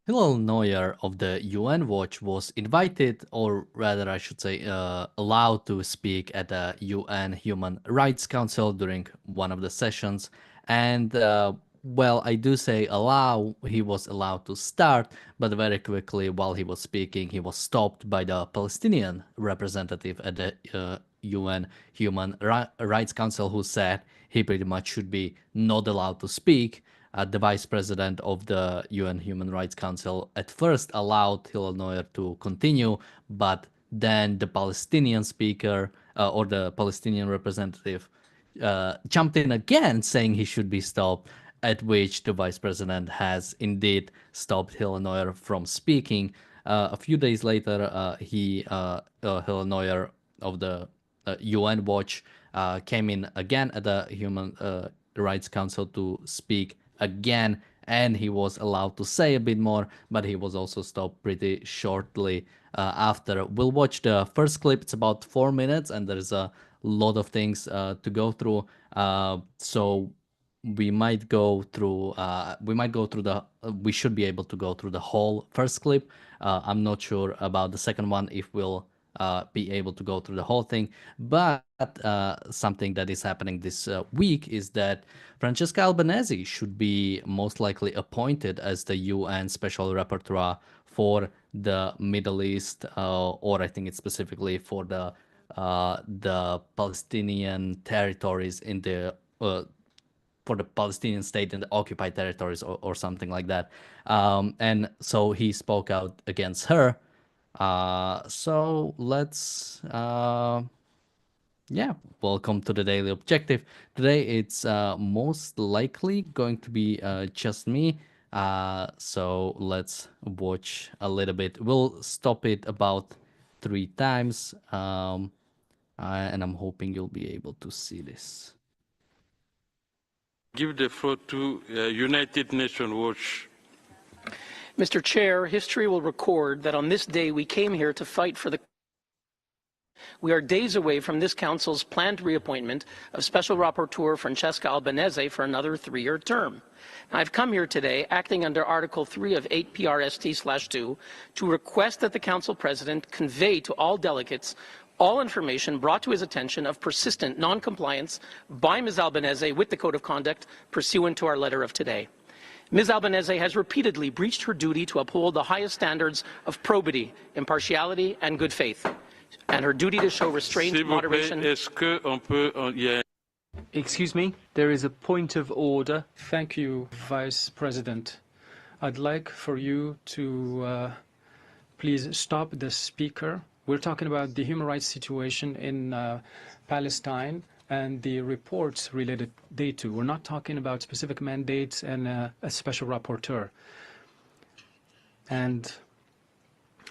Hillel Neuer of the UN Watch was invited, or rather, I should say, allowed to speak at the UN Human Rights Council during one of the sessions. And well, I do say allow, he was allowed to start, but very quickly while he was speaking, he was stopped by the Palestinian representative at the UN Rights Council who said he pretty much should be not allowed to speak. The vice president of the UN Human Rights Council at first allowed Hillel Neuer to continue, but then the Palestinian speaker or the Palestinian representative jumped in again, saying he should be stopped. At which the vice president has indeed stopped Hillel Neuer from speaking. A few days later, Hillel Neuer of the UN Watch came in again at the Human Rights Council to speak again, and he was allowed to say a bit more, but he was also stopped pretty shortly after. We'll watch the first clip. It's about 4 minutes, and there's a lot of things to go through. So we should be able to go through the whole first clip. I'm not sure about the second one if we'll be able to go through the whole thing. But something that is happening this week is that Francesca Albanese should be most likely appointed as the UN Special Rapporteur for the Middle East, or I think it's specifically for the Palestinian territories in the for the Palestinian state in the occupied territories, or something like that. And so he spoke out against her. So let's, yeah, welcome to the Daily Objective. Today it's most likely going to be just me. So let's watch a little bit. We'll stop it about 3 times. And I'm hoping you'll be able to see this. Give the floor to United Nations Watch. Mr. Chair, history will record that on this day we came here to fight for the. We are days away from this Council's planned reappointment of Special Rapporteur Francesca Albanese for another 3-year term. I've come here today, acting under Article 3 of 8 PRST/2, to request that the Council President convey to all delegates all information brought to his attention of persistent non-compliance by Ms. Albanese with the Code of Conduct pursuant to our letter of today. Ms. Albanese has repeatedly breached her duty to uphold the highest standards of probity, impartiality, and good faith, and her duty to show restraint, moderation. Excuse me, there is a point of order. Thank you, Vice President. I'd like for you to please stop the speaker. We're talking about the human rights situation in Palestine and the reports related thereto. We're not talking about specific mandates and a special rapporteur. And,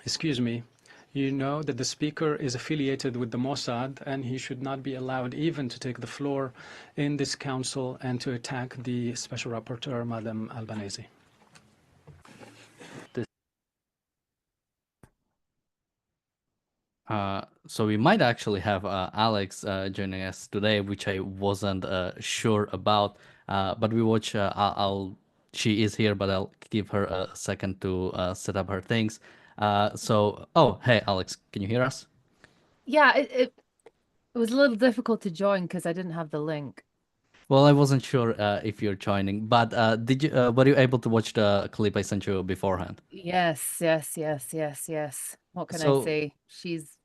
excuse me, you know that the speaker is affiliated with the Mossad, and he should not be allowed even to take the floor in this council and to attack the special rapporteur, Madam Albanese. So we might actually have Alex joining us today, which I wasn't sure about. But we watch. She is here, but I'll give her a second to set up her things. Oh, hey, Alex, can you hear us? Yeah, it was a little difficult to join because I didn't have the link. Well, I wasn't sure if you're joining, but were you able to watch the clip I sent you beforehand? Yes. What can I say? She's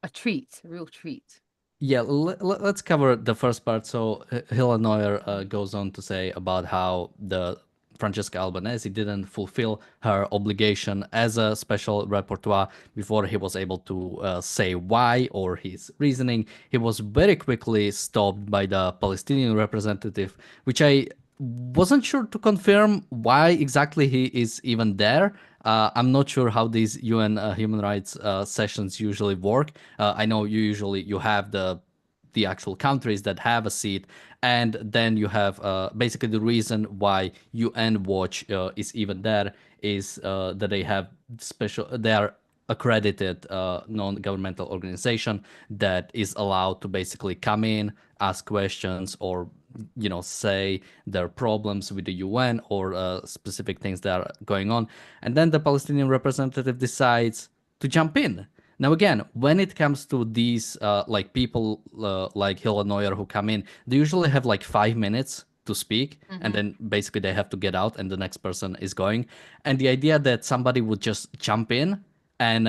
a treat, a real treat. Yeah, let's cover the first part. So Hillel Neuer goes on to say about how the Francesca Albanese didn't fulfill her obligation as a special rapporteur before he was able to say why or his reasoning. He was very quickly stopped by the Palestinian representative, which I wasn't sure to confirm why exactly he is even there. I'm not sure how these UN human rights sessions usually work. I know you have the actual countries that have a seat, and then you have basically the reason why UN Watch is even there is that they are accredited non-governmental organization that is allowed to basically come in, ask questions, or say their problems with the UN or specific things that are going on. And then the Palestinian representative decides to jump in. Now, again, when it comes to these like people like Hilla Neuer who come in, they usually have like 5 minutes to speak, and then basically they have to get out and the next person is going. And the idea that somebody would just jump in and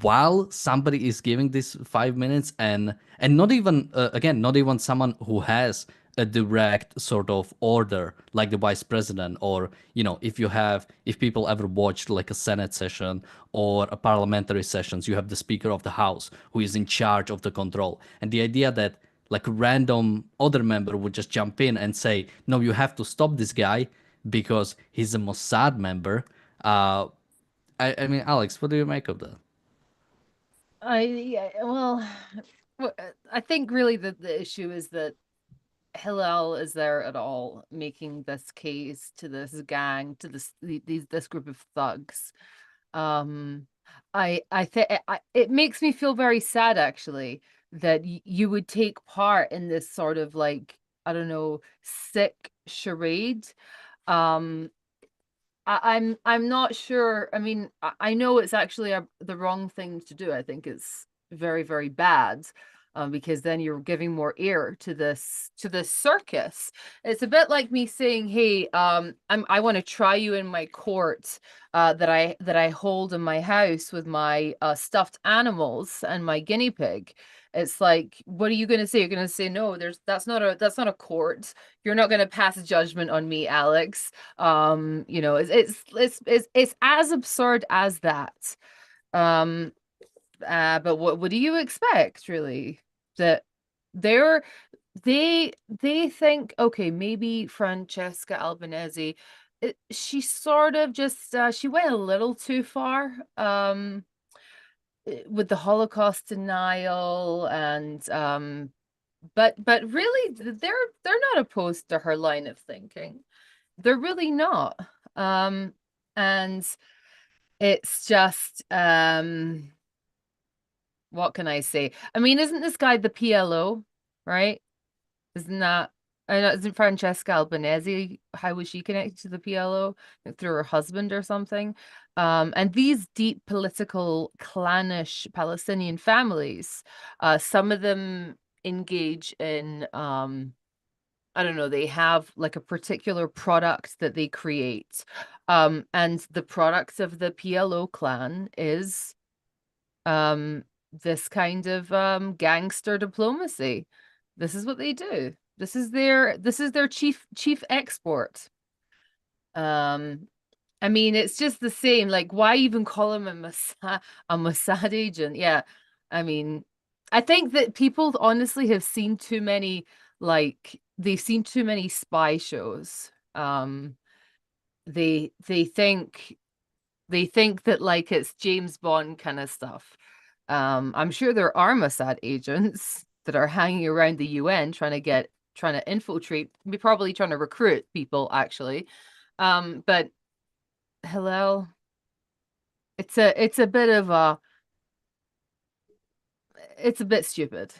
while somebody is giving this 5 minutes and not even again not even someone who has a direct sort of order like the vice president, or if people ever watched like a senate session or a parliamentary sessions, you have the speaker of the house who is in charge of the control. And the idea that like a random other member would just jump in and say, no, you have to stop this guy because he's a Mossad member. I mean, Alex, what do you make of that? Well, I think really the issue is that Hillel is there at all making this case to this gang, to this group of thugs. I think it makes me feel very sad actually that you would take part in this sort of like, I don't know, sick charade. I'm not sure. I mean, I know it's actually the wrong thing to do. I think it's very, very bad. Because then you're giving more ear to this circus. It's a bit like me saying, "Hey, I want to try you in my court that I hold in my house with my stuffed animals and my guinea pig." It's like, what are you going to say? You're going to say, "No, that's not a court. You're not going to pass judgment on me, Alex." It's as absurd as that. But what do you expect, really? That they think, okay, maybe Francesca Albanese, she sort of just she went a little too far with the Holocaust denial, and but really they're not opposed to her line of thinking. They're really not. And it's just what can I say? I mean, isn't this guy the PLO, right? Isn't that, I know, isn't Francesca Albanese, how was she connected to the PLO? Through her husband or something? And these deep political clannish Palestinian families, some of them engage in, I don't know, they have like a particular product that they create. And the product of the PLO clan is this kind of gangster diplomacy. This is what they do. This is their chief export. I mean, it's just the same. Like, why even call him a Mossad agent? Yeah, I mean, I think that people honestly have seen too many, like, they've seen too many spy shows. They think that like it's James Bond kind of stuff. I'm sure there are Mossad agents that are hanging around the UN trying to infiltrate, probably trying to recruit people actually. But Hillel, it's a bit of it's a bit stupid.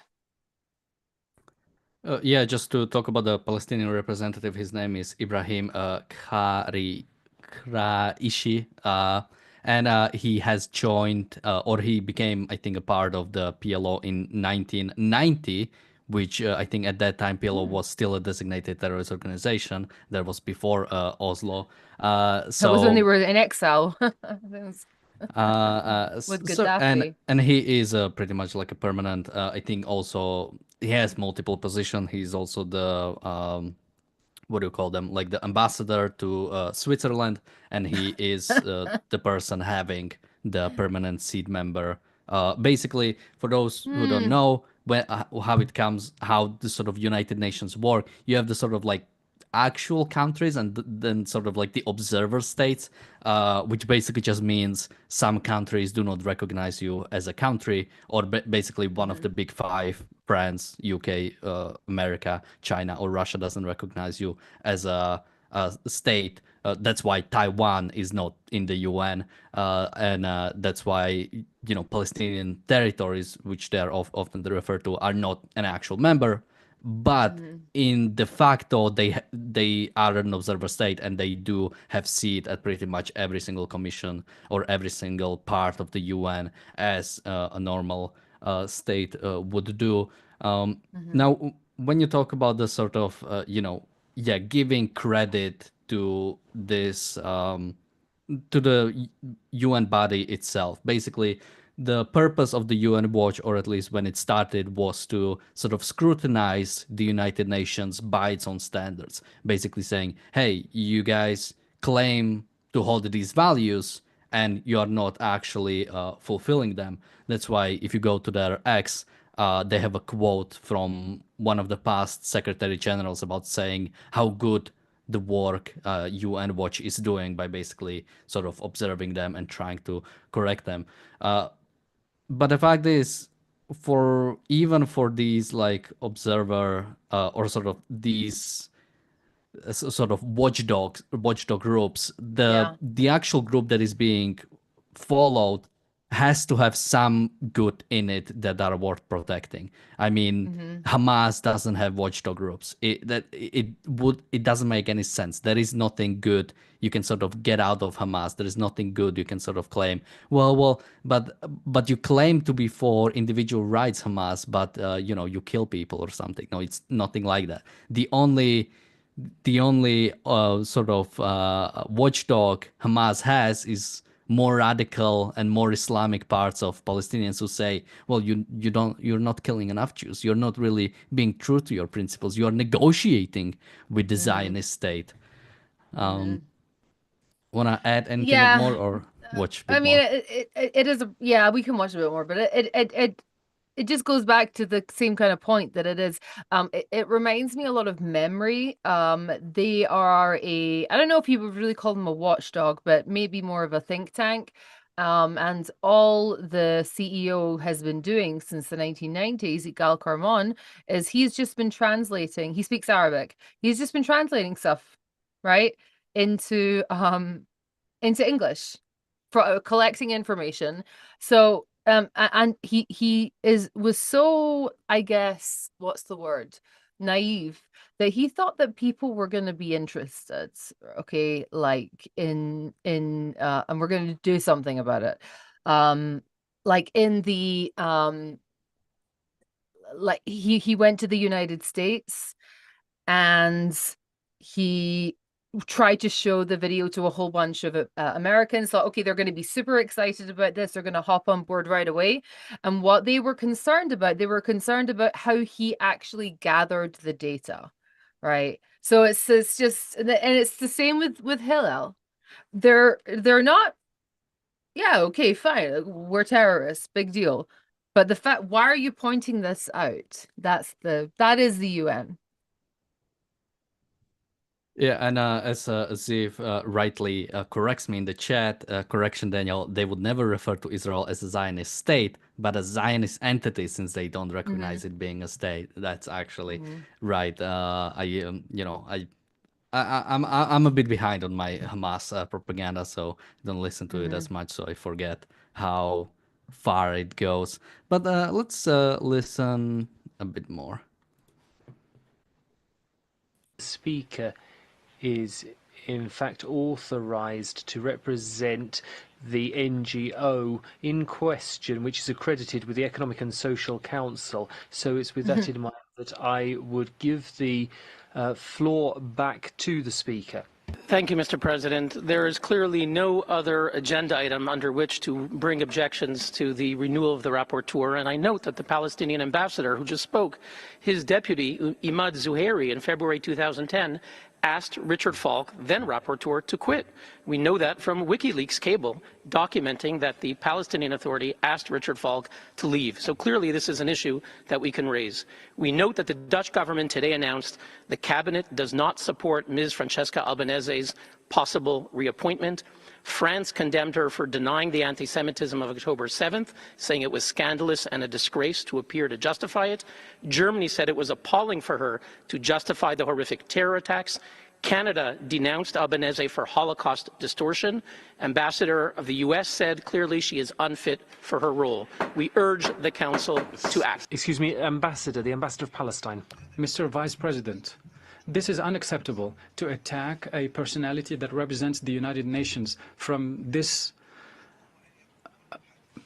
Yeah, just to talk about the Palestinian representative, his name is Ibrahim Kraishi, and he has joined, or he became, I think, a part of the PLO in 1990, which I think at that time PLO was still a designated terrorist organization. That was before Oslo. That was when they were in exile. With Gaddafi. And he is pretty much like a permanent. I think also he has multiple positions. He's also the what do you call them? Like the ambassador to Switzerland, and he is the person having the permanent seat member. Basically, for those who don't know how the sort of United Nations work, you have the sort of like actual countries and then sort of like the observer states, which basically just means some countries do not recognize you as a country, or basically one of the big five, France, UK, America, China, or Russia doesn't recognize you as a state. That's why Taiwan is not in the UN, and that's why Palestinian territories, which they are often referred to, are not an actual member. but in de facto they are an observer state, and they do have seat at pretty much every single commission or every single part of the UN, as a normal state would do. Now, when you talk about the sort of giving credit to this to the UN body itself. Basically, the purpose of the UN Watch, or at least when it started, was to sort of scrutinize the United Nations by its own standards. Basically saying, hey, you guys claim to hold these values and you are not actually fulfilling them. That's why if you go to their X, they have a quote from one of the past secretary generals about saying how good the work UN Watch is doing by basically sort of observing them and trying to correct them. But the fact is, even for these like observer or sort of these sort of watchdog groups, Yeah. the actual group that is being followed has to have some good in it that are worth protecting. I mean, Hamas doesn't have watchdog groups. It doesn't make any sense. There is nothing good you can sort of get out of Hamas. There is nothing good you can sort of claim. But you claim to be for individual rights, Hamas, but you kill people or something. No, it's nothing like that. The only sort of watchdog Hamas has is more radical and more Islamic parts of Palestinians who say, well, you're not killing enough Jews. You're not really being true to your principles. You're negotiating with the Zionist state. Want to add anything more, Yeah. or watch a I bit mean, more? it is yeah, we can watch a bit more, but it just goes back to the same kind of point that it is. It reminds me a lot of Memory. They are I don't know if you would really call them a watchdog, but maybe more of a think tank. And all the CEO has been doing since the 1990s, Iqbal Karman, is he's just been translating. He speaks Arabic. He's just been translating stuff, right, into English for collecting information. So and he was so, I guess, what's the word, naive, that he thought that people were going to be interested, okay, like in and we're going to do something about it, like in the like he went to the United States and he tried to show the video to a whole bunch of Americans. Thought, okay, they're going to be super excited about this. They're going to hop on board right away. And what they were concerned about how he actually gathered the data, right? So it's just, and it's the same with Hillel. They're not, yeah, okay, fine, we're terrorists, big deal. But the fact, why are you pointing this out? That is the UN. Yeah, and as Ziv rightly corrects me in the chat, correction, Daniel, they would never refer to Israel as a Zionist state, but a Zionist entity, since they don't recognize it being a state. That's actually right. I'm a bit behind on my Hamas propaganda, so I don't listen to it as much, so I forget how far it goes. But let's listen a bit more. Speaker is in fact authorized to represent the NGO in question, which is accredited with the Economic and Social Council. So it's with that in mind that I would give the floor back to the Speaker. Thank you, Mr. President. There is clearly no other agenda item under which to bring objections to the renewal of the rapporteur, and I note that the Palestinian ambassador who just spoke, his deputy, Imad Zuhairi, in February 2010, asked Richard Falk, then rapporteur, to quit. We know that from WikiLeaks cable, documenting that the Palestinian Authority asked Richard Falk to leave. So clearly this is an issue that we can raise. We note that the Dutch government today announced the cabinet does not support Ms. Francesca Albanese's possible reappointment. France condemned her for denying the anti-Semitism of October 7th, saying it was scandalous and a disgrace to appear to justify it. Germany said it was appalling for her to justify the horrific terror attacks. Canada denounced Albanese for Holocaust distortion. Ambassador of the US said clearly she is unfit for her role. We urge the Council to act. Excuse me, Ambassador, the Ambassador of Palestine. Mr. Vice President, this is unacceptable to attack a personality that represents the United Nations from this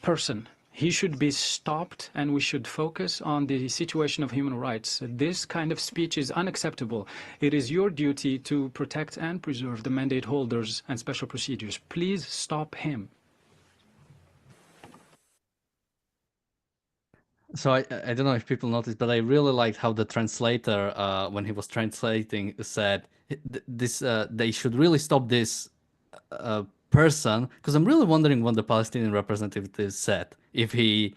person. He should be stopped, and we should focus on the situation of human rights. This kind of speech is unacceptable. It is your duty to protect and preserve the mandate holders and special procedures. Please stop him. So I don't know if people noticed, but I really liked how the translator, when he was translating, said this they should really stop this person, because I'm really wondering what the Palestinian representative said. If he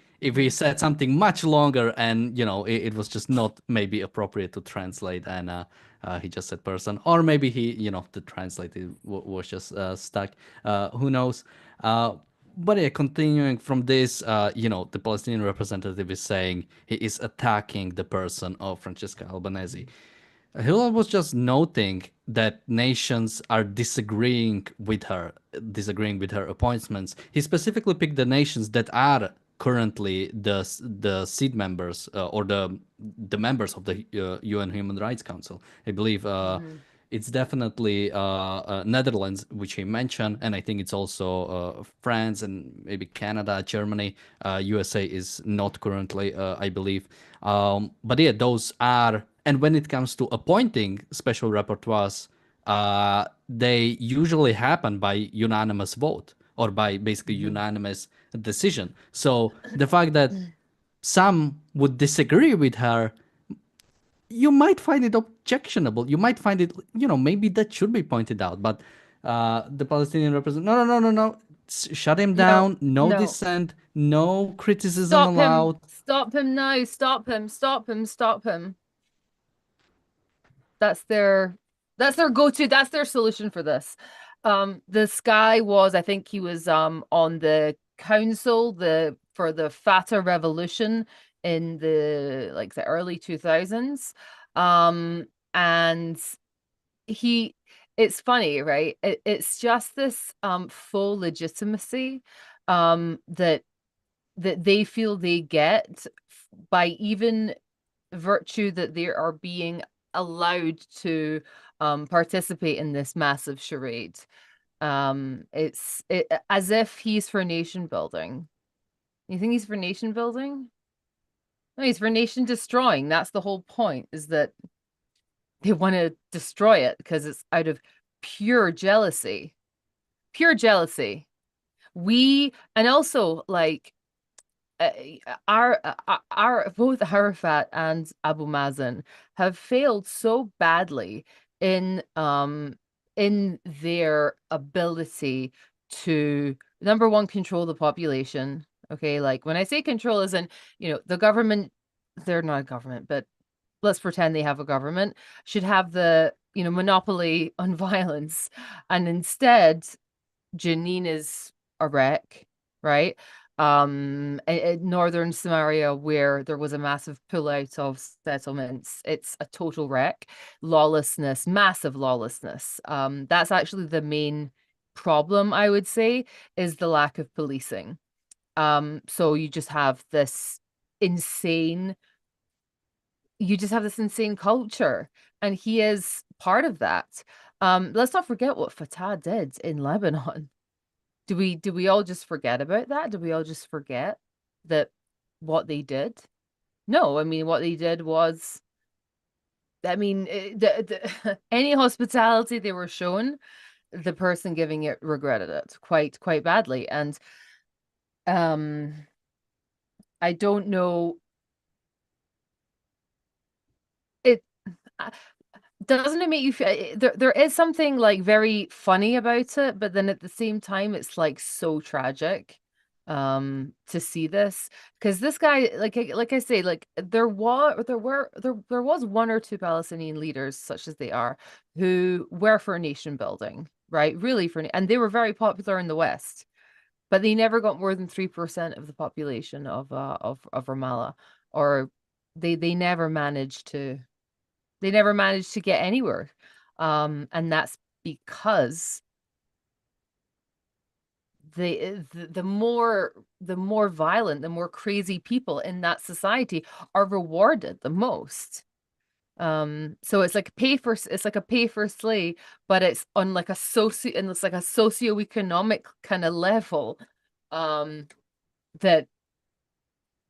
said something much longer, and it was just not maybe appropriate to translate, and he just said person, or maybe he the translator was just stuck. Who knows? But yeah, continuing from this, the Palestinian representative is saying he is attacking the person of Francesca Albanese. Hillel was just noting that nations are disagreeing with her appointments. He specifically picked the nations that are currently the seat members or the members of the UN Human Rights Council. I believe it's definitely Netherlands, which he mentioned, and I think it's also France and maybe Canada, Germany. USA is not currently, I believe. But yeah, those are. And when it comes to appointing special rapporteurs, they usually happen by unanimous vote or by basically unanimous decision. So the fact that some would disagree with her, you might find it objectionable. You might find it, maybe that should be pointed out. But the Palestinian representative, no. Shut him down. No dissent. No criticism allowed. Stop him now. Stop him. That's their go-to. That's their solution for this. This guy was, I think he was on the council for the Fatah revolution in the early 2000s. And it's funny, right? It's just this full legitimacy that they feel they get by even virtue that they are being allowed to participate in this massive charade. It's as if he's for nation building. You think he's for nation building? No, he's for nation destroying. That's the whole point, is that they want to destroy it because it's out of pure jealousy. Pure jealousy. And also both Arafat and Abu Mazen have failed so badly in their ability to, number one, control the population. Okay, when I say control, as in the government, they're not a government, but let's pretend they have a government, should have the monopoly on violence, and instead Jenin is a wreck, right? In northern Samaria, where there was a massive pullout of settlements, it's a total wreck. Lawlessness, massive lawlessness. That's actually the main problem, I would say, is the lack of policing. So you just have this insane culture, and he is part of that. Let's not forget what Fatah did in Lebanon. Do we all just forget about that? Do we all just forget that what they did? No, I mean, what they did was, any hospitality they were shown, the person giving it regretted it quite badly. And I don't know. Doesn't it make you feel there is something very funny about it, but then at the same time it's so tragic to see this, because this guy, like I say, there was one or two Palestinian leaders, such as they are, who were for nation building, right? Really and they were very popular in the West, but they never got more than 3% of the population of Ramallah, or they never managed to get anywhere. And that's because the more violent, the more crazy people in that society are rewarded the most. So it's like a pay for slay, but it's on like a socioeconomic kind of level, that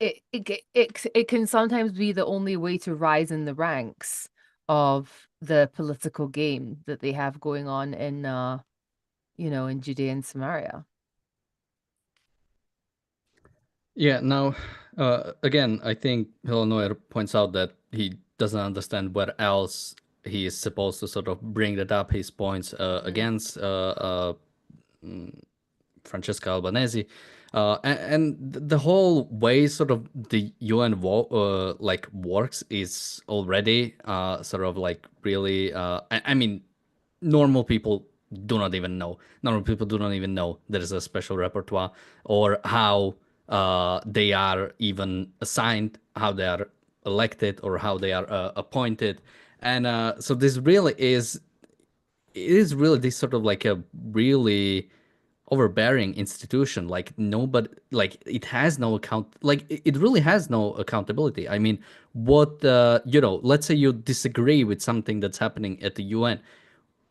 it can sometimes be the only way to rise in the ranks of the political game that they have going on in in Judea and Samaria. Yeah, now, again, I think Illinois points out that he doesn't understand where else he is supposed to sort of bring that up, his points against Francesca Albanese. And the whole way sort of the UN like works is already sort of like really, I mean, normal people do not even know. Normal people do not even know there is a special repertoire, or how they are even assigned, how they are elected, or how they are appointed. And so this really is, it is really this sort of like a really overbearing institution. Like nobody, like it has no account, like it really has no accountability. I mean, what let's say you disagree with something that's happening at the UN,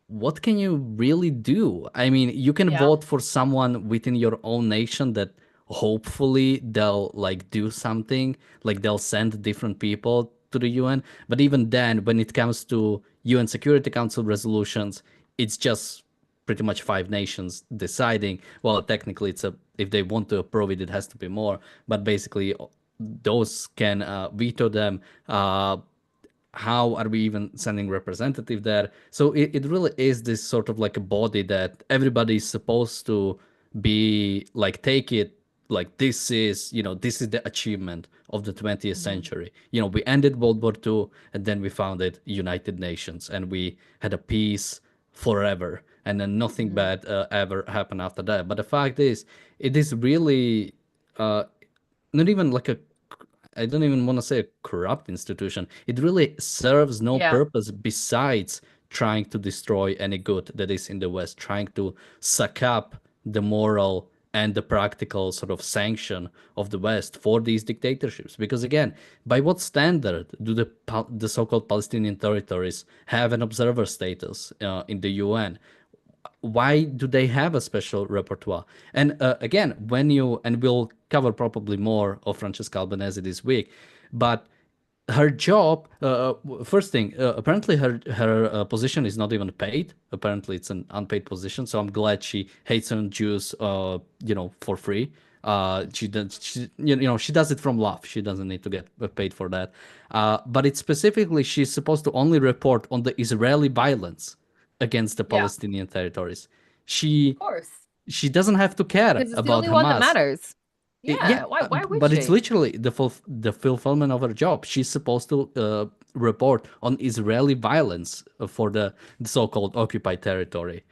what can you really do? I mean, you can Yeah. vote for someone within your own nation that hopefully they'll like do something, like they'll send different people to the UN. But even then, when it comes to UN Security Council resolutions, it's just pretty much five nations deciding. Well, technically, it's a, if they want to approve it, it has to be more. But basically, those can veto them. How are we even sending representative there? So it really is this sort of like a body that everybody is supposed to be like, take it like this is, this is the achievement of the 20th century. We ended World War II, and then we founded United Nations, and we had a peace forever, and then nothing bad ever happened after that. But the fact is, it is really not even like a, I don't even want to say a corrupt institution. It really serves no Yeah. purpose besides trying to destroy any good that is in the West, trying to suck up the moral and the practical sort of sanction of the West for these dictatorships. Because again, by what standard do the so-called Palestinian territories have an observer status in the UN? Why do they have a special repertoire? And again, when you, and we'll cover probably more of Francesca Albanese this week, but her job, first thing, apparently her position is not even paid. Apparently it's an unpaid position, so I'm glad she hates on Jews for free. She does it from love. She doesn't need to get paid for that. But it's specifically, she's supposed to only report on the Israeli violence against the Yeah. Palestinian territories. Of course. She doesn't have to care Because it's the about only one that Hamas. matters. Yeah, Yeah. Why would but it's she? literally the fulfillment of her job. She's supposed to report on Israeli violence for the so-called occupied territory.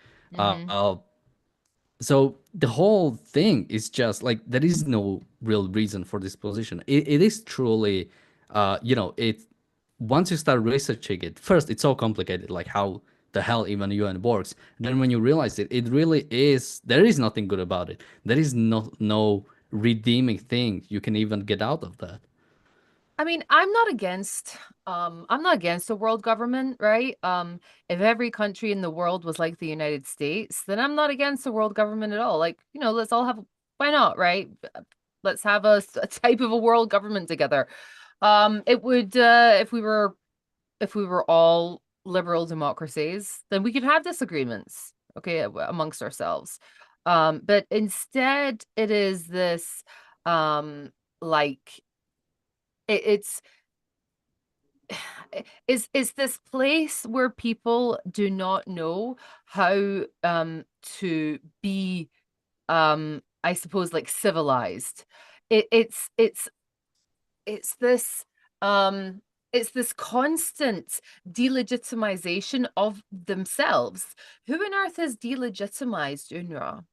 So the whole thing is just like, there is no real reason for this position. It is truly, it, once you start researching it, first it's so complicated, like how the hell even UN works. Then when you realize it really is, there is nothing good about it. There is no redeeming thing you can even get out of that. I mean, I'm not against a world government, right? If every country in the world was like the United States, then I'm not against a world government at all. Like, let's all have, why not, right? Let's have a type of a world government together. It would, if we were all liberal democracies, then we could have disagreements, okay, amongst ourselves. But instead it is this like it's is this place where people do not know how to be I suppose like civilized. It's this it's this constant delegitimization of themselves. Who on earth has delegitimized UNRWA?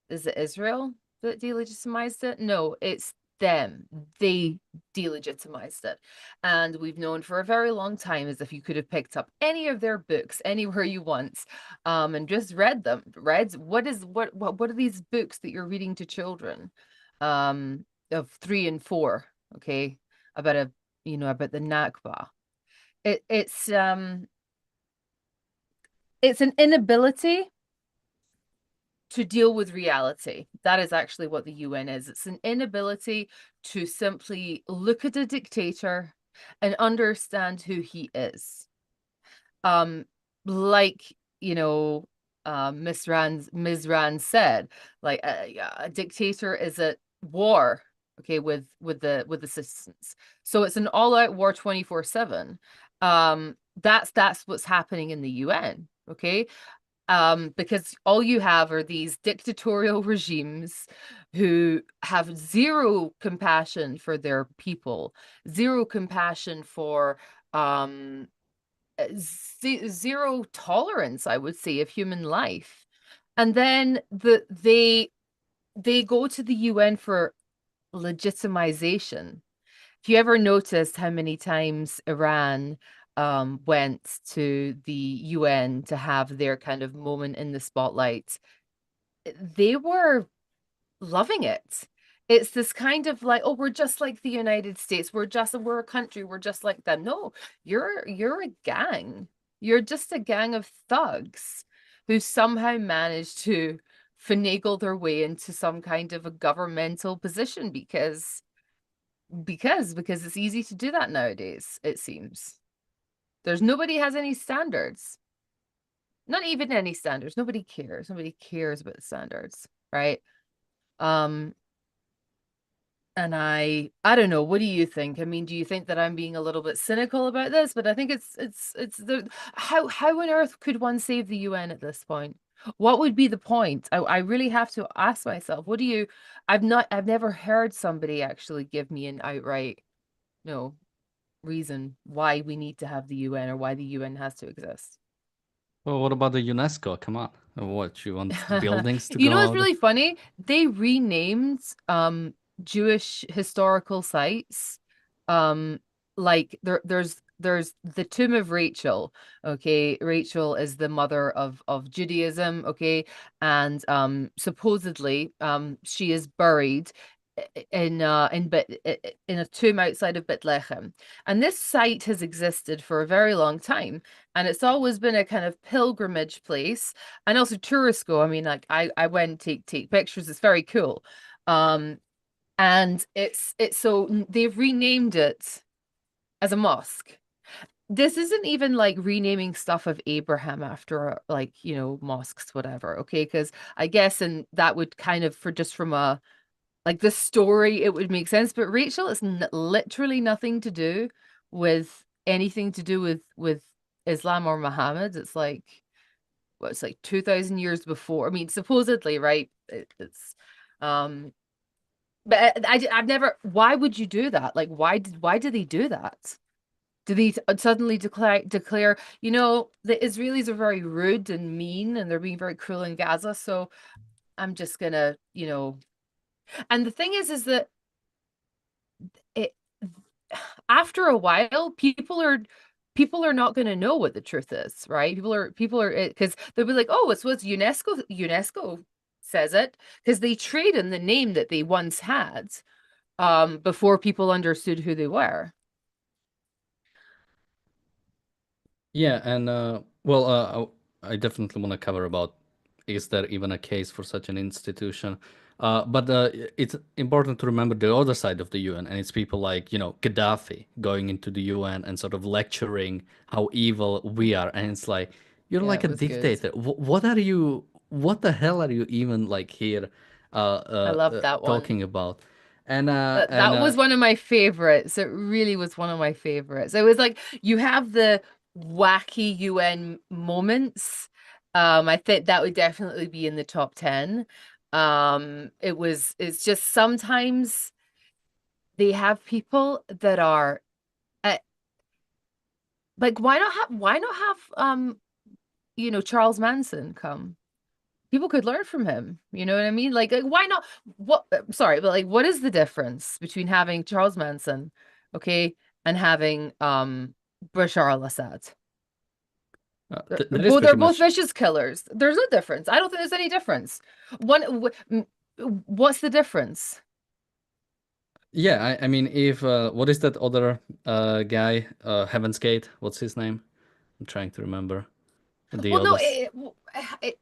Is it Israel that delegitimized it? No, it's they delegitimized it. And we've known for a very long time as if you could have picked up any of their books anywhere you want, and just read them. What are these books that you're reading to children, of 3 and 4, okay, about about the Nakba? It's an inability to deal with reality. That is actually what the UN is. It's an inability to simply look at a dictator and understand who he is. Like, Ms. Rand said, like a dictator is at war, okay, with the citizens. So it's an all-out war 24/7. That's what's happening in the UN, okay? Because all you have are these dictatorial regimes who have zero compassion for their people, zero compassion for zero tolerance, I would say, of human life. And then they go to the UN for legitimization. If you ever noticed how many times Iran went to the UN to have their kind of moment in the spotlight, they were loving it. It's this kind of like, oh, we're just like the United States. We're a country. We're just like them. No, you're a gang. You're just a gang of thugs who somehow managed to finagle their way into some kind of a governmental position because it's easy to do that nowadays, it seems. Nobody has any standards. Not even any standards. Nobody cares. Nobody cares about the standards, right? And I don't know. What do you think? I mean, do you think that I'm being a little bit cynical about this? But I think how on earth could one save the UN at this point? What would be the point? I really have to ask myself. I've never heard somebody actually give me an outright reason why we need to have the UN or why the UN has to exist. Well, what about the UNESCO? Come on. What, you want buildings to You go know what's out? really funny? They renamed Jewish historical sites. Like there's the tomb of Rachel. Okay, Rachel is the mother of Judaism. Okay, and supposedly she is buried in a tomb outside of Bethlehem. And this site has existed for a very long time, and it's always been a kind of pilgrimage place, and also tourists go. I mean, like I went and take pictures. It's very cool. And it's so they've renamed it as a mosque. This isn't even like renaming stuff of Abraham after like, mosques, whatever. Okay, because I guess and that would kind of from a like the story, it would make sense. But Rachel is literally nothing to do with anything to do with Islam or Muhammad. It's like 2,000 years before. I mean, supposedly, right? It's but I've never. Why would you do that? Like, why did they do that? Do they suddenly declare, the Israelis are very rude and mean, and they're being very cruel in Gaza? So I'm just gonna, And the thing is that it after a while, people are not going to know what the truth is, right? People are because they'll be like, oh, it's what UNESCO says it, because they trade in the name that they once had before people understood who they were. Yeah, and well, I definitely want to cover about is there even a case for such an institution? But it's important to remember the other side of the UN, and it's people like, Gaddafi going into the UN and sort of lecturing how evil we are. And it's like, you're Yeah, like it a was good. dictator. What the hell are you even like here I love that one. talking about? And that was one of my favorites. It really was one of my favorites. It was like you have the wacky UN moments. I think that would definitely be in the top 10. It's just sometimes they have people that are like why not have Charles Manson come? people could learn from him. You know what I mean? Like why not? What? Sorry, but like, what is the difference between having Charles Manson, okay, and having Bashar al-Assad? That is They're pretty both much. vicious killers. There's no difference. I don't think there's any difference. What's the difference? Yeah, I mean, if what is that other guy? Heaven's Gate. What's his name? I'm trying to remember. The Well, no, oldest.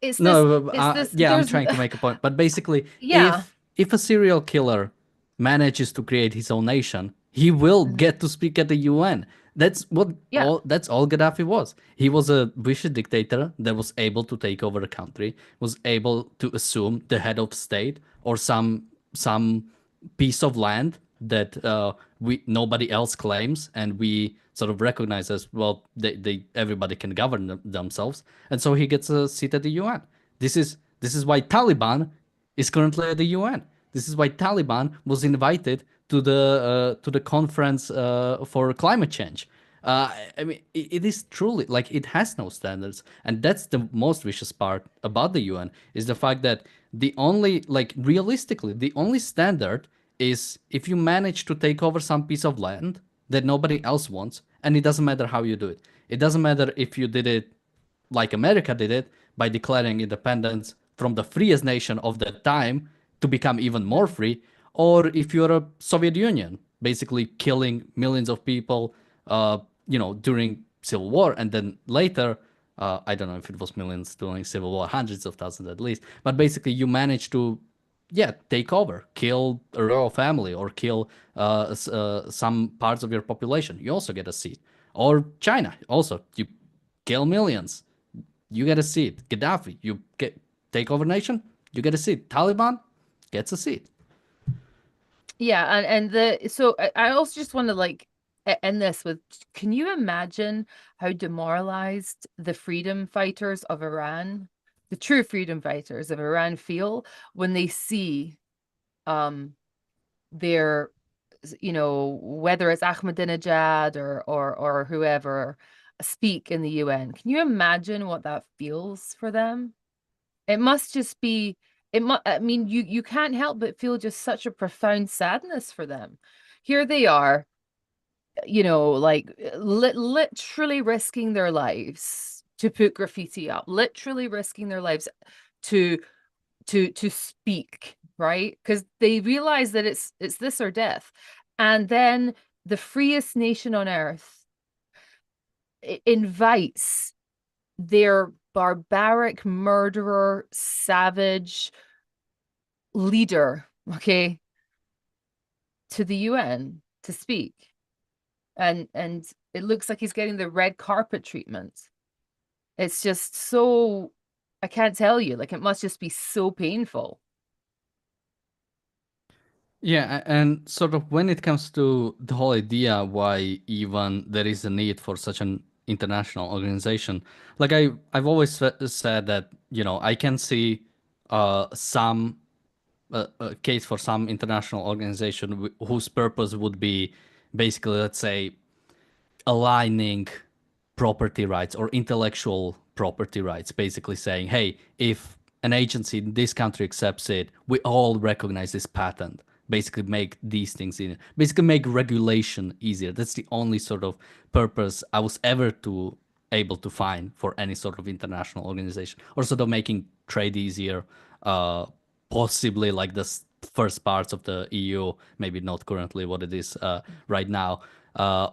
it's this. No, It's this. yeah, I'm There's trying to make a point. But basically, yeah. if a serial killer manages to create his own nation, he will Mhm. get to speak at the UN. Yeah. That's all Gaddafi was. He was a vicious dictator that was able to take over the country, was able to assume the head of state or some piece of land that we nobody else claims, and we sort of recognize as well. They everybody can govern themselves, and so he gets a seat at the UN. This is why Taliban is currently at the UN. This is why Taliban was invited to the conference for climate change. I mean, it is truly like it has no standards, and that's the most vicious part about the UN is the fact that the only like realistically the only standard is if you manage to take over some piece of land that nobody else wants, and it doesn't matter how you do it. It doesn't matter if you did it like America did it by declaring independence from the freest nation of that time to become even more Mhm. free, or if you're a Soviet Union, basically killing millions of people, during Civil War, and then later, I don't know if it was millions during Civil War, hundreds of thousands at least, but basically you manage to yeah, take over, kill a royal family, or kill some parts of your population. You also get a seat. Or China, also you kill millions, you get a seat. Gaddafi, you get take over nation, you get a seat. Taliban gets a seat. Yeah, and the so I also just want to like end this with, can you imagine how demoralized the freedom fighters of Iran, the true freedom fighters of Iran feel when they see um their, whether it's Ahmadinejad or whoever speak in the UN. Can you imagine what that feels for them? It must just be, I mean, you can't help but feel just such a profound sadness for them. Here they are, like literally risking their lives to put graffiti up, literally risking their lives to to speak, right? Because they realize that it's this or death. And then the freest nation on earth invites their barbaric murderer, savage leader, okay, to the UN to speak. And it looks like he's getting the red carpet treatment. It's just so, I can't tell you, like it must just be so painful. Yeah, and sort of when it comes to the whole idea why even there is a need for such an international organization, like I've always said that I can see some a case for some international organization whose purpose would be basically, let's say, aligning property rights or intellectual property rights, basically saying, hey, if an agency in this country accepts it, we all recognize this patent. Basically, make these things in, basically make regulation easier. That's the only sort of purpose I was ever able to find for any sort of international organization, or sort of making trade easier, possibly like the first parts of the EU, maybe not currently what it is right now,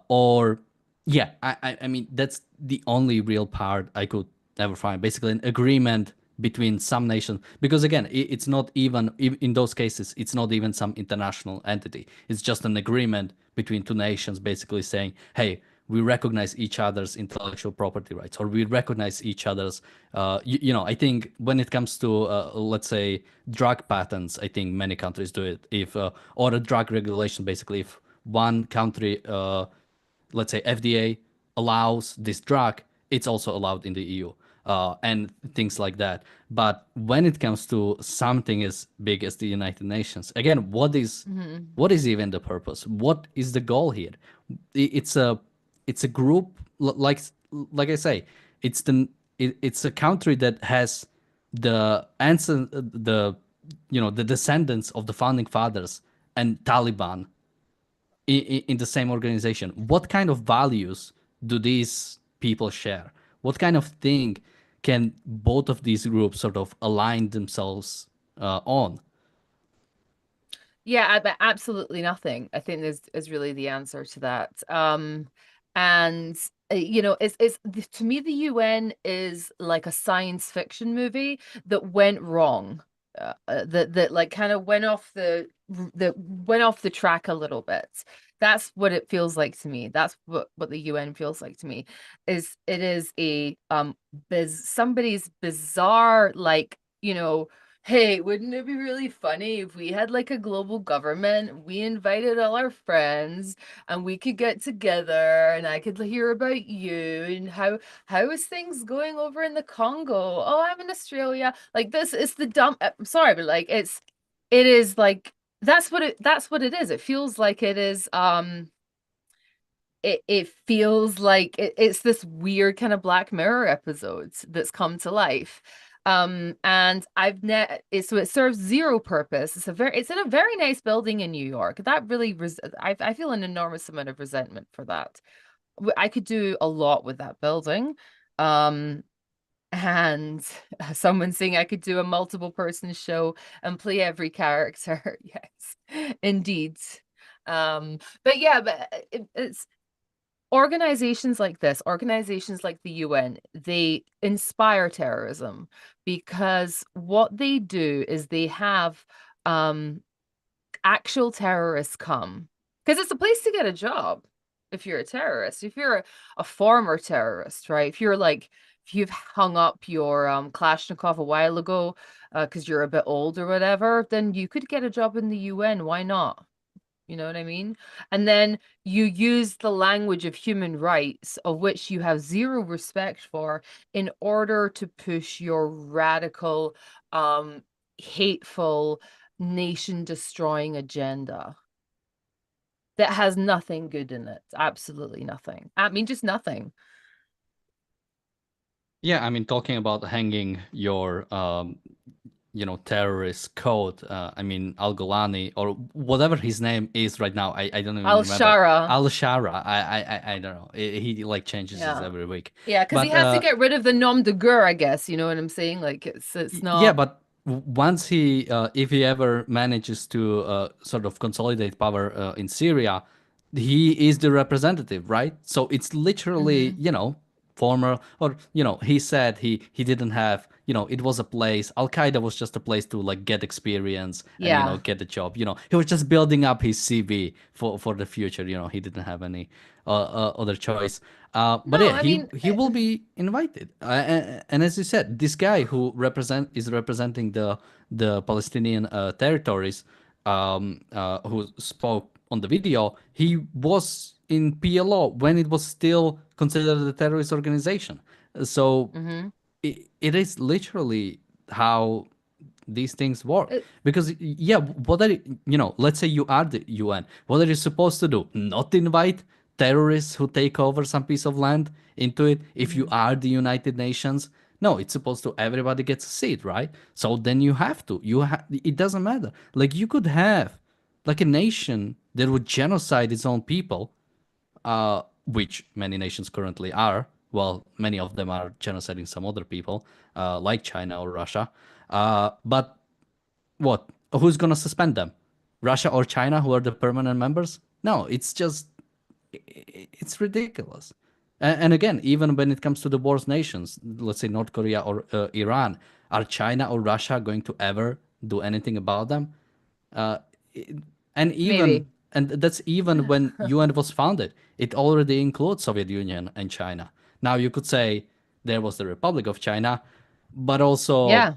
or yeah, I mean that's the only real part I could ever find. Basically, an agreement between some nations, because again, it's not even in those cases, it's not even some international entity. It's just an agreement between two nations, basically saying, hey, we recognize each other's intellectual property rights, or we recognize each other's. I think when it comes to let's say drug patents, I think many countries do it. If or a drug regulation, basically, if one country let's say FDA allows this drug, it's also allowed in the EU, and things like that. But when it comes to something as big as the United Nations, again, Mhm. what is even the purpose? What is the goal here? It's a group like I say, it's a country that has the answer, the descendants of the founding fathers and Taliban in the same organization? What kind of values do these people share? What kind of thing can both of these groups sort of align themselves on? Yeah, absolutely nothing. I think is really the answer to that. And it's to me the UN is like a science fiction movie that went wrong. That like kind of went off the track a little bit. That's what it feels like to me. That's what the UN feels like to me. It is a somebody's bizarre, like, hey, wouldn't it be really funny if we had like a global government? We invited all our friends and we could get together and I could hear about you and how is things going over in the Congo? Oh, I'm in Australia. Like this is the dumb I'm sorry, but like it is like that's what it is. It feels like it is it feels like it's this weird kind of Black Mirror episodes that's come to life. And so it serves zero purpose. It's in a very nice building in New York. That really I feel an enormous amount of resentment for that. I could do a lot with that building. And someone saying I could do a multiple person show and play every character. Yes, indeed. But yeah, it's organizations like this, organizations like the UN, they inspire terrorism because what they do is they have actual terrorists come, because it's a place to get a job if you're a terrorist, if you're a former terrorist, right? If you've hung up your Kalashnikov a while ago because you're a bit old or whatever, then you could get a job in the UN. Why not? You know what I mean? And then you use the language of human rights, of which you have zero respect for, in order to push your radical, hateful, nation-destroying agenda that has nothing good in it. Absolutely nothing. I mean, just nothing. Yeah, I mean, talking about hanging your terrorist code. I mean, Al Golani or whatever his name is right now. I don't even remember. Al-Shara. Al Shara. I don't know. He like changes this Yeah. every week. Yeah, because he But has to get rid of the nom de guerre, I guess. You know what I'm saying? Like it's not. yeah, but once if he ever manages to sort of consolidate power in Syria, he is the representative, right? So it's literally, former, or he said he didn't have, it was a place. Al Qaeda was just a place to like get experience and Yeah. get a job. He was just building up his CV for the future. He didn't have any other choice. But No, yeah, I mean, he will be invited. And as you said, this guy who is representing the Palestinian territories, who spoke on the video, he was in PLO when it was still considered a terrorist organization. So it is literally how these things work. Because yeah, what are let's say you are the UN, what are you supposed to do? Not invite terrorists who take over some piece of land into it if you are the United Nations? No, it's supposed to everybody gets a seat, right? So then you have to. It doesn't matter. Like you could have like a nation that would genocide its own people, which many nations currently are. Well, many of them are genociding some other people, like China or Russia. But what? Who's gonna suspend them? Russia or China, who are the permanent members? No, it's ridiculous. And again, even when it comes to the worst nations, let's say North Korea or Iran, are China or Russia going to ever do anything about them? Uh, and maybe. that's even when UN was founded, it already includes Soviet Union and China. Now you could say there was the Republic of China, but also Yeah.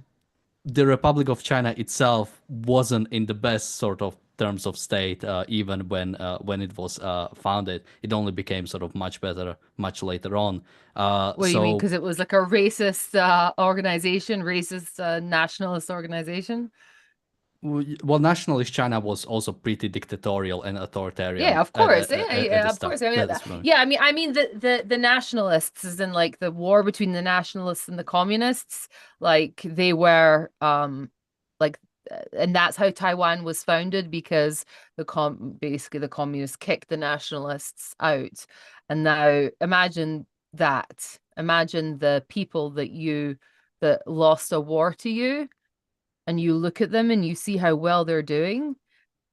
the Republic of China itself wasn't in the best sort of terms of state, even when it was founded. It only became sort of much better much later on. What do you mean? Because it was like a racist organization, racist nationalist organization? well, nationalist China was also pretty dictatorial and authoritarian Yeah, of course. at the Of start. course. I mean, That is right. yeah, I mean the nationalists is in like the war between the nationalists and the communists. Like they were like and that's how Taiwan was founded, because basically the communists kicked the nationalists out. And now imagine that. Imagine the people that lost a war to you, and you look at them and you see how well they're doing.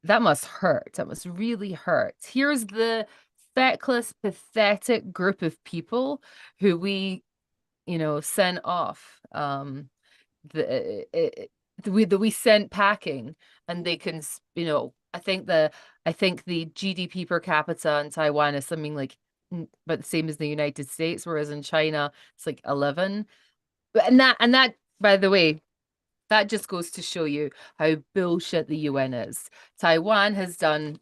That must hurt. That must really hurt. Here's the feckless, pathetic group of people who we, sent off. The that we sent packing, and they can, I think the GDP per capita in Taiwan is something like about the same as the United States, whereas in China it's like 11. And that, by the way, that just goes to show you how bullshit the UN is. Taiwan has done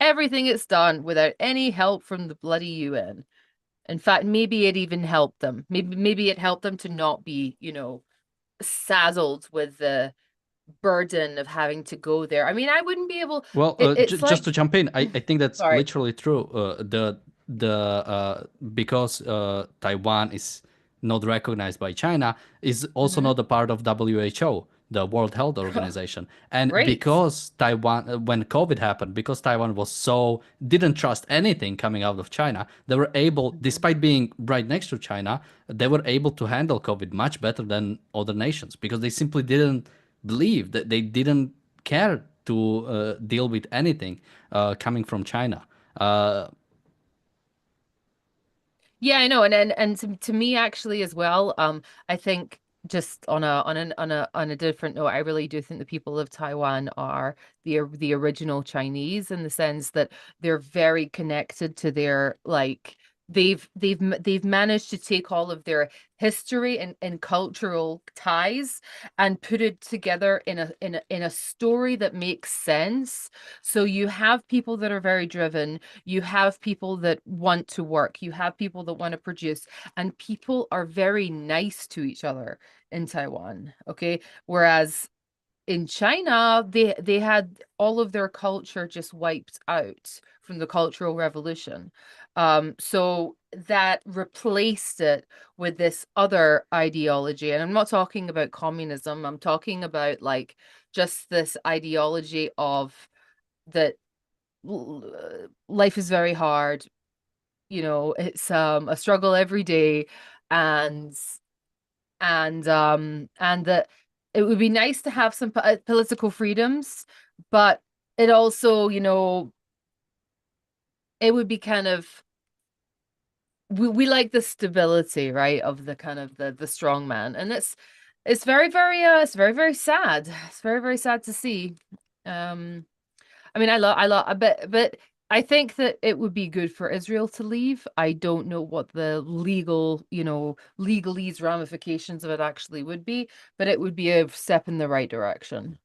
everything it's done without any help from the bloody UN. In fact, maybe it even helped them. Maybe it helped them to not be, saddled with the burden of having to go there. I mean, I wouldn't be able. Well, It's just like, to jump in, I think that's sorry. literally true. Because Taiwan is not recognized by China, is also not a part of WHO, the World Health Organization, and Great. because Taiwan, when COVID happened, because Taiwan was so didn't trust anything coming out of China, they were able, despite being right next to China, they were able to handle COVID much better than other nations because they simply didn't believe that they didn't care to deal with anything coming from China. Yeah, I know, and to me actually as well. I think just on a different note, I really do think the people of Taiwan are the original Chinese, in the sense that they're very connected to their, like, they've managed to take all of their history and cultural ties and put it together in a story that makes sense. So you have people that are very driven, you have people that want to work, you have people that want to produce, and people are very nice to each other in Taiwan. Okay. Whereas in China, they had all of their culture just wiped out from the Cultural Revolution. So that replaced it with this other ideology. And I'm not talking about communism, I'm talking about like just this ideology of that life is very hard. It's a struggle every day, and and that it would be nice to have some political freedoms, but it also, it would be kind of, we like the stability, right, of the kind of the strong man, and it's very it's very very sad. It's very very sad to see. I mean, but I think that it would be good for Israel to leave. I don't know what the legalese ramifications of it actually would be, but it would be a step in the right direction.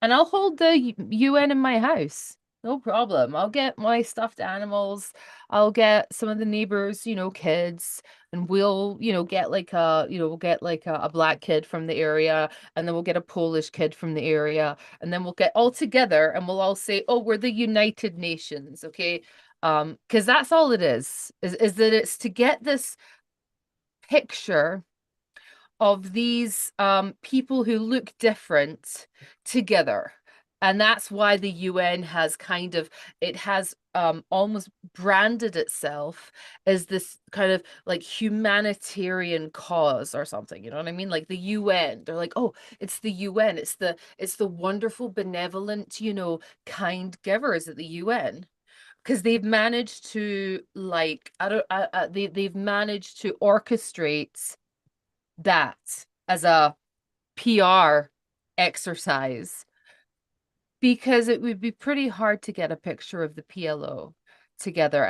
And I'll hold the UN in my house. No problem. I'll get my stuffed animals. I'll get some of the neighbors, kids, and we'll, we'll get like a black kid from the area, and then we'll get a Polish kid from the area, and then we'll get all together and we'll all say, "Oh, we're the United Nations," okay? Because that's all it is that it's to get this picture of these people who look different together. And that's why the UN has it has almost branded itself as this kind of like humanitarian cause or something. You know what I mean? Like the UN, they're like, oh, it's the UN, it's the wonderful, benevolent, kind givers at the UN. Because they've managed to, like, they've managed to orchestrate that as a PR exercise, because it would be pretty hard to get a picture of the PLO together,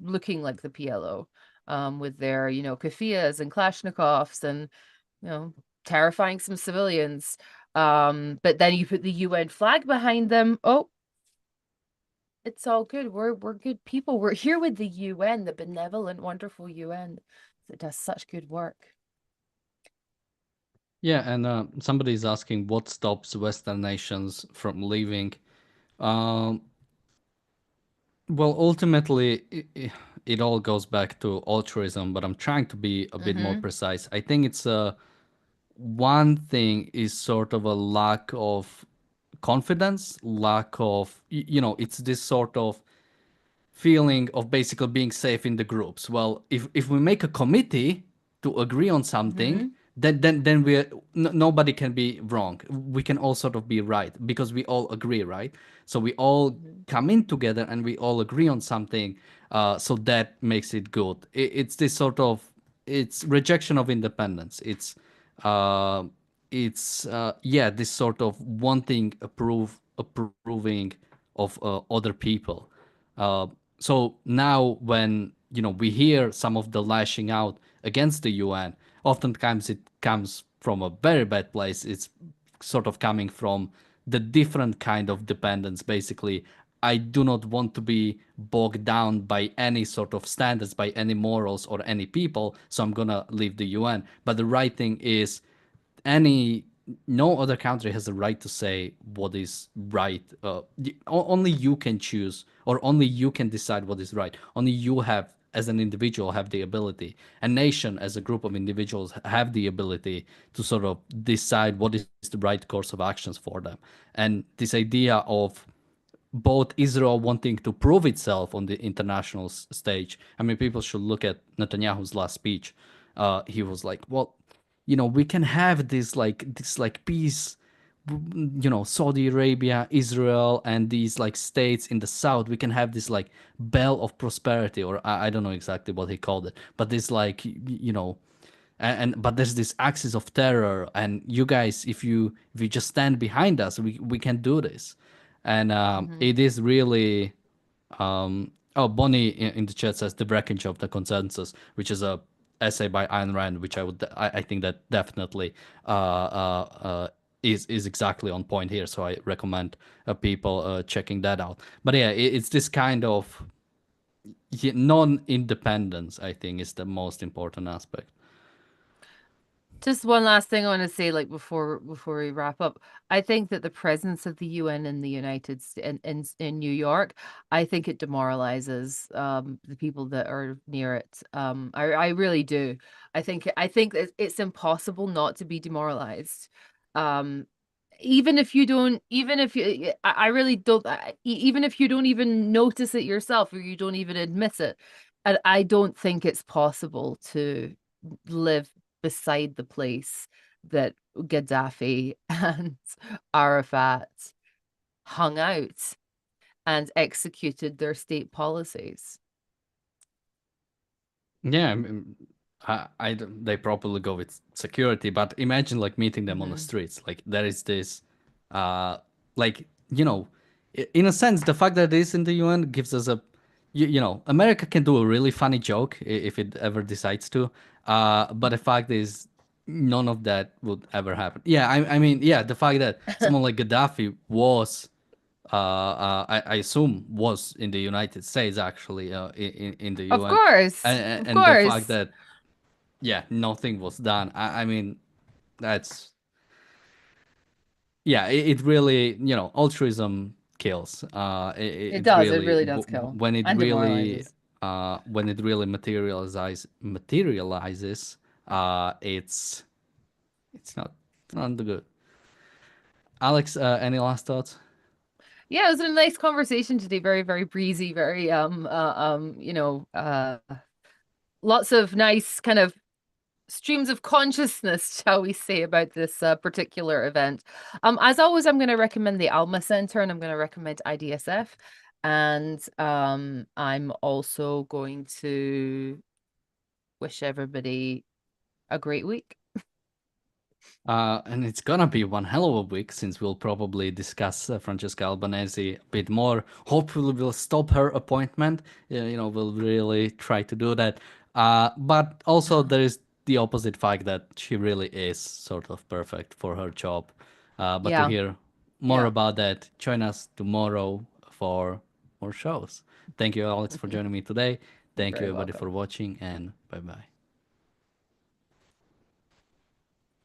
looking like the PLO, with their, keffiyehs and Kalashnikovs and, terrifying some civilians. But then you put the UN flag behind them. Oh, it's all good. We're good people. We're here with the UN, the benevolent, wonderful UN that does such good work. Yeah, and somebody is asking what stops Western nations from leaving. Um, well, ultimately, it all goes back to altruism, but I'm trying to be a bit more Mm-hmm. precise. I think it's one thing is sort of a lack of confidence, lack of, it's this sort of feeling of basically being safe in the groups. Well, if we make a committee to agree on something, Mm-hmm. then nobody can be wrong. We can all sort of be right because we all agree, right? So we all Mm-hmm. come in together and we all agree on something. So that makes it good. It's this sort of it's rejection of independence. Uh, yeah, this sort of wanting approving of other people. uh, so now when we hear some of the lashing out against the UN, oftentimes it comes from a very bad place. It's sort of coming from the different kind of dependence. Basically, I do not want to be bogged down by any sort of standards, by any morals or any people, so I'm gonna leave the UN. But the right thing is any no other country has the right to say what is right. Only you can choose, or only you can decide what is right. Only you have, as an individual, have the ability. A nation, as a group of individuals, have the ability to sort of decide what is the right course of actions for them. And this idea of both Israel wanting to prove itself on the international stage. I mean, people should look at Netanyahu's last speech. He was like, "Well, we can have this like peace, Saudi Arabia, Israel, and these like states in the south. We can have this like bell of prosperity, or I don't know exactly what he called it, but this like and but there's this axis of terror, and you guys, if you just stand behind us, we can do this." And Mm-hmm. it is really oh, Bonnie in the chat says the wreckage of the consensus, which is a essay by Ayn Rand, which I think that definitely is exactly on point here. So I recommend people checking that out. But yeah, it's this kind of non-independence, I think, is the most important aspect. Just one last thing I want to say, like before we wrap up. I think that the presence of the UN in the in New York, I think it demoralizes the people that are near it. I really do. I think that it's impossible not to be demoralized. Um, even if you don't, even if you, I really don't. Even if you don't even notice it yourself or you don't even admit it, I don't think it's possible to live beside the place that Gaddafi and Arafat hung out and executed their state policies. Yeah, they probably go with security, but imagine like meeting them on the Hmm. streets. Like there is this, uh, like in a sense, the fact that it is in the UN gives us America can do a really funny joke if it ever decides to. But the fact is, none of that would ever happen. Yeah, I mean, yeah, the fact that someone like Gaddafi was I assume was in the United States actually in the Of UN, course, and, of and the fact course. that yeah nothing was done. I mean that's yeah it really altruism kills. It It does. It really really does kill and demoralizes. when it really materializes, it's not good. Alex, any last thoughts? Yeah, it was a nice conversation today. Very, very breezy. Very, lots of nice kind of streams of consciousness, shall we say, about this particular event. As always, I'm going to recommend the Alma Center and I'm going to recommend IDSF. And I'm also going to wish everybody a great week. And it's gonna be one hell of a week since we'll probably discuss Francesca Albanese a bit more. Hopefully, we'll stop her appointment. We'll really try to do that. But also, there is the opposite fact that she really is sort of perfect for her job. But to Yeah, hear more yeah, about that, join us tomorrow for more shows. Thank you, Alex, for joining me today. you're Thank you, very everybody, for welcome. watching, and bye bye.